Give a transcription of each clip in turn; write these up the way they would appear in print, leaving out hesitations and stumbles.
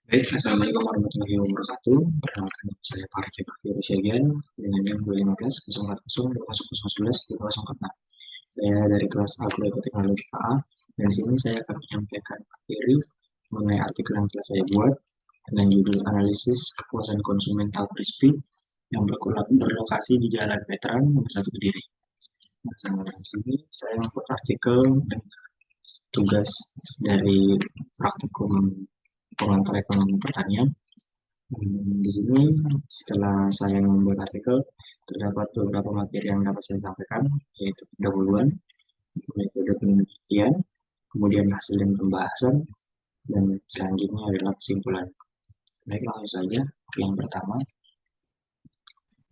Baik, Assalamualaikum warahmatullahi wabarakatuh. Perkenalkan nama saya Farki Bakti Rusyagian dengan NIM 215 040 2011 3046. Saya dari kelas Agroekoteknologi KA dan di sini saya akan menyampaikan materi mengenai artikel yang telah saya buat dengan judul analisis kepuasan konsumen tahu crispy yang berlokasi di Jalan Veteran nomor 1 Kediri. Nah, di sini saya membuat artikel dengan tugas dari praktikum pengantar ekonomi pertanian. Di sini setelah saya membuat artikel, terdapat beberapa materi yang dapat saya sampaikan, yaitu pendahuluan, metode penelitian, kemudian hasil dan pembahasan, dan selanjutnya adalah kesimpulan. Baik, langsung saja ke yang pertama.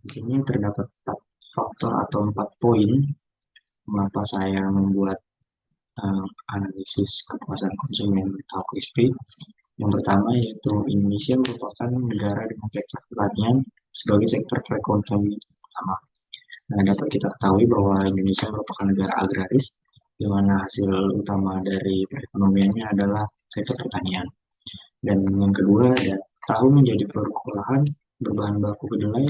Di sini terdapat 4 faktor atau 4 poin mengapa saya membuat analisis kepuasan konsumen tahu crispy. Yang pertama yaitu Indonesia merupakan negara dengan sektor pertanian sebagai sektor perekonomian utama. Nah, dapat kita ketahui bahwa Indonesia merupakan negara agraris, di mana hasil utama dari perekonomiannya adalah sektor pertanian. Dan yang kedua ada tahu menjadi produk olahan berbahan baku kedelai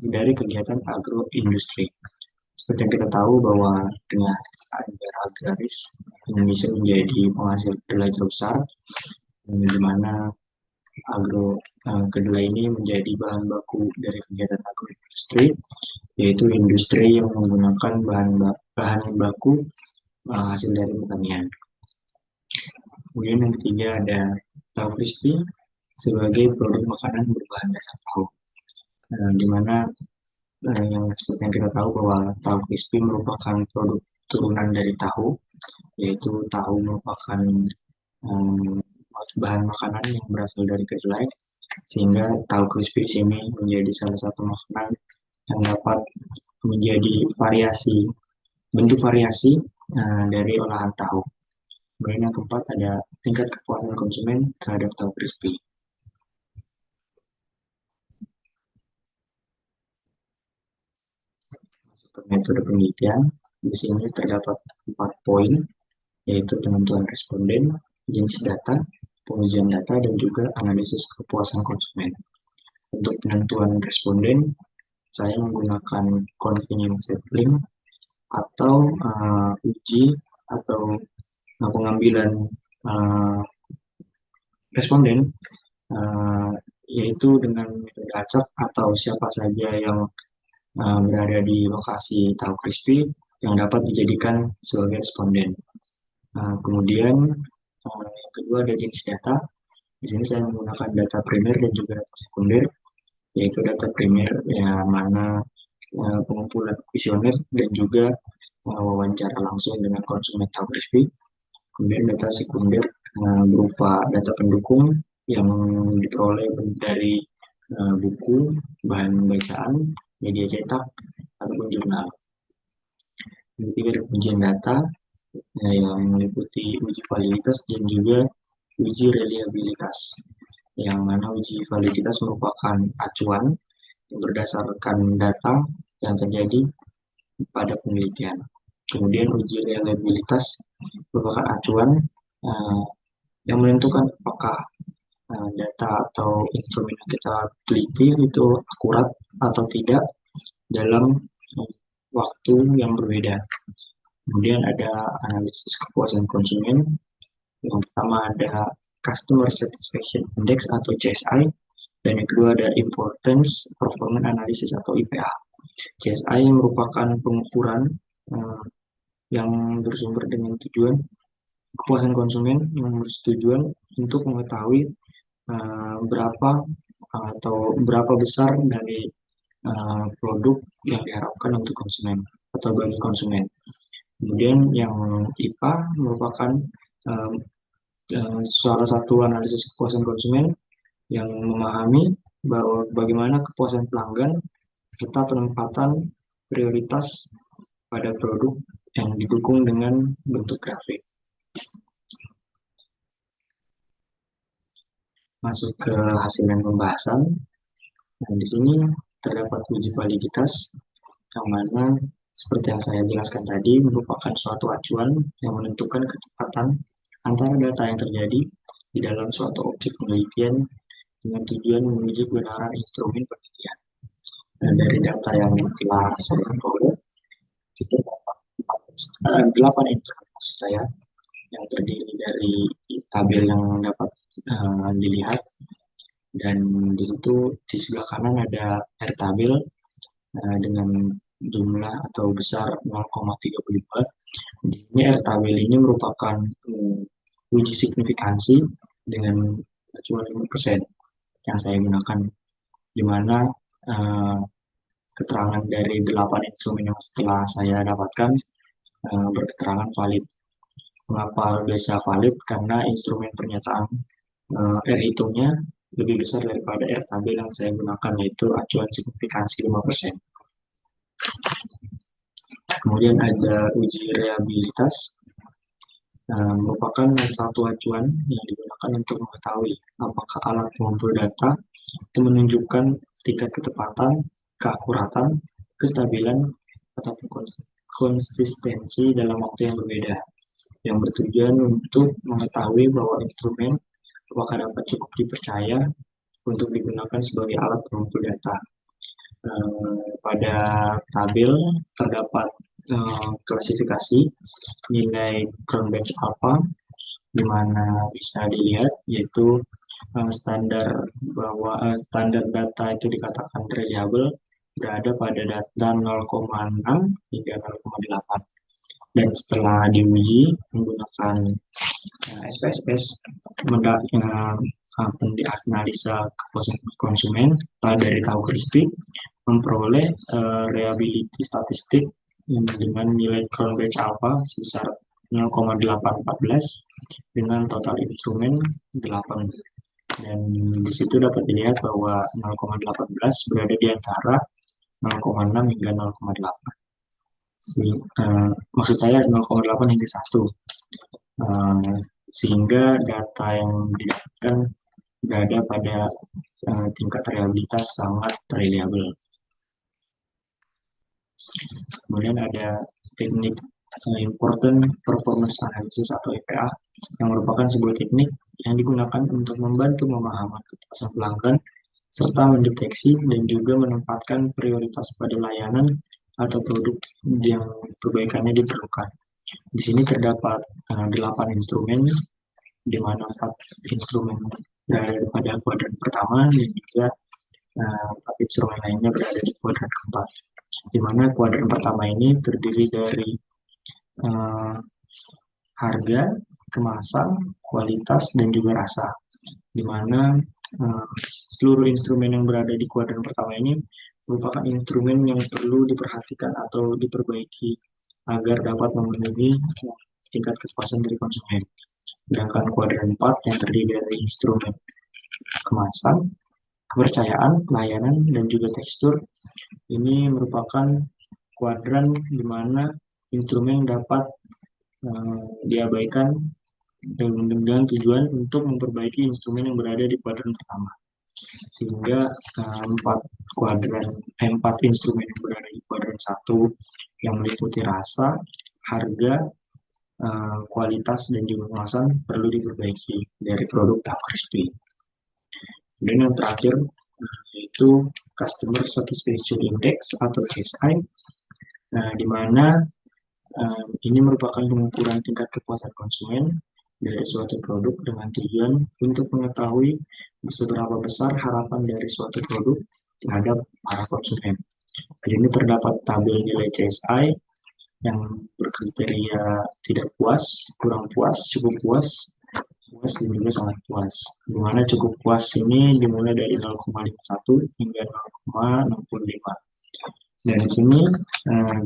dari kegiatan agroindustri. Seperti yang kita tahu bahwa dengan negara agraris, Indonesia menjadi penghasil kedelai terbesar, di mana kedelai ini menjadi bahan baku dari kegiatan agroindustri, yaitu industri yang menggunakan bahan baku hasil dari pertanian. Kemudian yang ketiga ada tahu crispy sebagai produk makanan berbahan dasar tahu, di mana yang seperti yang kita tahu bahwa tahu crispy merupakan produk turunan dari tahu, yaitu tahu merupakan um, bahan makanan yang berasal dari kedelai, sehingga tahu crispy sini menjadi salah satu makanan yang dapat menjadi bentuk variasi dari olahan tahu. Kemudian yang keempat ada tingkat kepuasan konsumen terhadap tahu crispy. Untuk metode penelitian, di sini terdapat 4 poin, yaitu penentuan responden, jenis data, pengujian data, dan juga analisis kepuasan konsumen. Untuk penentuan responden, saya menggunakan convenience sampling atau uji atau pengambilan uh, responden, uh, yaitu dengan metode acak atau siapa saja yang berada di lokasi tahu crispy yang dapat dijadikan sebagai responden. Kemudian yang kedua ada jenis data. Di sini saya menggunakan data primer dan juga data sekunder, yaitu data primer yang mana pengumpulan kuesioner dan juga wawancara langsung dengan konsumen tahu crispy. Kemudian data sekunder berupa data pendukung yang diperoleh dari buku, bahan bacaan, media cetak, ataupun jurnal. Yang ketiga ada ujian data yang meliputi uji validitas dan juga uji reliabilitas. Yang mana uji validitas merupakan acuan yang berdasarkan data yang terjadi pada penelitian. Kemudian uji reliabilitas merupakan acuan yang menentukan apakah data atau instrumen yang kita teliti itu akurat atau tidak dalam waktu yang berbeda. Kemudian ada analisis kepuasan konsumen. Yang pertama ada Customer Satisfaction Index atau CSI, dan yang kedua ada Importance Performance Analysis atau IPA. CSI merupakan pengukuran yang bersumber dengan tujuan kepuasan konsumen yang bertujuan untuk mengetahui berapa atau berapa besar dari produk yang diharapkan untuk konsumen atau bagi konsumen. Kemudian yang IPA merupakan salah satu analisis kepuasan konsumen yang memahami bahwa bagaimana kepuasan pelanggan serta penempatan prioritas pada produk yang didukung dengan bentuk grafik. Masuk ke hasil dan pembahasan. Nah, di sini terdapat uji validitas yang mana seperti yang saya jelaskan tadi merupakan suatu acuan yang menentukan ketepatan antara data yang terjadi di dalam suatu objek penelitian dengan tujuan menguji kebenaran instrumen penelitian. Dan dari data yang telah saya peroleh, itu dapat 8 instrumen maksud saya yang terdiri dari tabel yang dapat dilihat, dan di situ di sebelah kanan ada R tabel dengan jumlah atau besar 0,32. Di sini R tabel ini merupakan uji signifikansi dengan cuma 5% yang saya gunakan, di mana uh, keterangan dari 8 instrumen yang setelah saya dapatkan berketerangan valid. Mengapa bisa valid? Karena instrumen pernyataan R hitungnya lebih besar daripada R tabel yang saya gunakan, yaitu acuan signifikansi 5%. Kemudian ada uji reliabilitas, merupakan satu acuan yang digunakan untuk mengetahui apakah alat pengumpul data itu menunjukkan tingkat ketepatan, keakuratan, kestabilan, ataupun konsistensi dalam waktu yang berbeda, yang bertujuan untuk mengetahui bahwa instrumen apakah dapat cukup dipercaya untuk digunakan sebagai alat pengumpul data. Pada tabel terdapat klasifikasi nilai Cronbach alpha, di mana bisa dilihat yaitu standar data itu dikatakan reliable berada pada data 0,6 hingga 0,8, dan setelah diuji menggunakan SPSS dianalisa kepuasan konsumen dari tahu crispy memperoleh reliability statistik dengan nilai Cronbach alpha sebesar 0,814 dengan total instrumen 8, dan di situ dapat dilihat bahwa 0,18 berada di antara 0,6 hingga 0,8. Maksud saya 0,8 hingga 1, sehingga data yang didapatkan berada pada tingkat reliabilitas sangat reliable. Kemudian ada teknik Important Performance Analysis atau IPA, yang merupakan sebuah teknik yang digunakan untuk membantu memahami kepuasan pelanggan serta mendeteksi dan juga menempatkan prioritas pada layanan atau produk yang perbaikannya diperlukan. Di sini terdapat 8 instrumen, di mana 4 instrumen berada pada kuadran pertama dan juga 4 instrumen lainnya berada di kuadran keempat, di mana kuadran pertama ini terdiri dari harga, kemasan, kualitas, dan juga rasa, di mana seluruh instrumen yang berada di kuadran pertama ini merupakan instrumen yang perlu diperhatikan atau diperbaiki agar dapat memenuhi tingkat kepuasan dari konsumen. Sedangkan kuadran 4 yang terdiri dari instrumen kemasan, kepercayaan, pelayanan, dan juga tekstur, ini merupakan kuadran di mana instrumen dapat diabaikan dengan tujuan untuk memperbaiki instrumen yang berada di kuadran pertama, sehingga 4 instrumen yang berada di kuadran 1 yang meliputi rasa, harga, kualitas, dan juga kemasan perlu diperbaiki dari produk tahu crispy. Dan yang terakhir yaitu Customer Satisfaction Index atau CSI, di mana ini merupakan pengukuran tingkat kepuasan konsumen dari suatu produk dengan tujuan untuk mengetahui seberapa besar harapan dari suatu produk terhadap para konsumen. Di sini terdapat tabel nilai CSI yang berkriteria tidak puas, kurang puas, cukup puas, puas, dan juga sangat puas. Di mana cukup puas ini dimulai dari 0,51 hingga 0,65. Dan di sini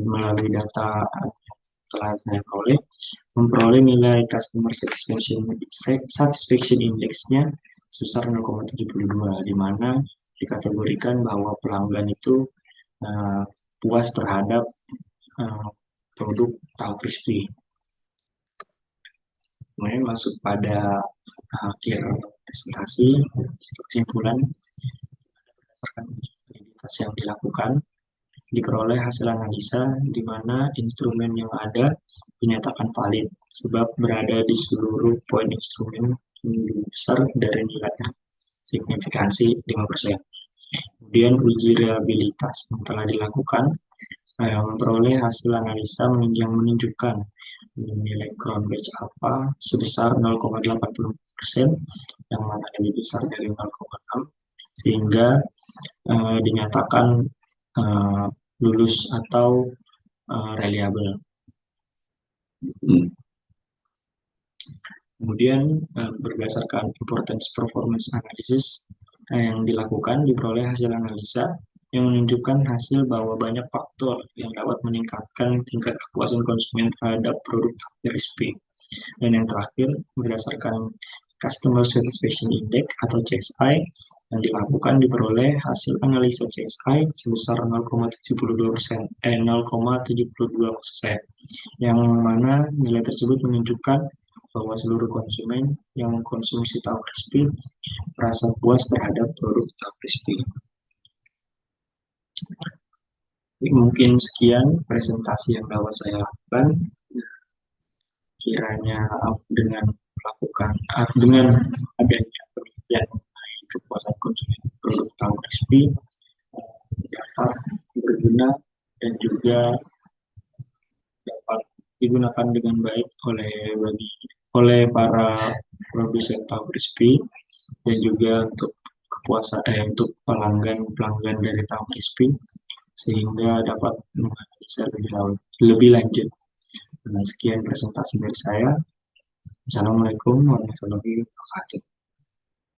melalui data telah saya memperoleh nilai Customer Satisfaction Index-nya sebesar 0,72, di mana dikategorikan bahwa pelanggan itu puas terhadap produk tahu crispy. Kemudian masuk pada akhir presentasi, kesimpulan berdasarkan aktivitas yang dilakukan, diperoleh hasil analisa di mana instrumen yang ada dinyatakan valid sebab berada di seluruh poin instrumen lebih besar dari nilai R, signifikansi 5%. Kemudian uji reliabilitas yang telah dilakukan memperoleh hasil analisa yang menunjukkan nilai crown batch alpha sebesar 0,80%, yang mana lebih besar dari 0,6, sehingga dinyatakan lulus atau reliable. Kemudian berdasarkan importance performance analysis yang dilakukan, diperoleh hasil analisa yang menunjukkan hasil bahwa banyak faktor yang dapat meningkatkan tingkat kepuasan konsumen terhadap produk RSP. Dan yang terakhir, berdasarkan Customer Satisfaction Index atau CSI yang dilakukan, diperoleh hasil analisa CSI sebesar 0,72%, 0,72 maksud saya, yang mana nilai tersebut menunjukkan bahwa seluruh konsumen yang mengkonsumsi tahu crispy merasa puas terhadap produk tahu crispy. Mungkin sekian presentasi yang dapat saya lakukan. Kiranya dengan melakukan dengan adanya penelitian mengenai kepuasan konsumen produk tahu crispy dapat berguna dan juga dapat digunakan dengan baik oleh para produsen tahu crispy dan juga untuk untuk pelanggan dari tahu crispy, sehingga dapat menganalisa lebih lanjut. Nah, sekian presentasi dari saya. Assalamualaikum warahmatullahi wabarakatuh.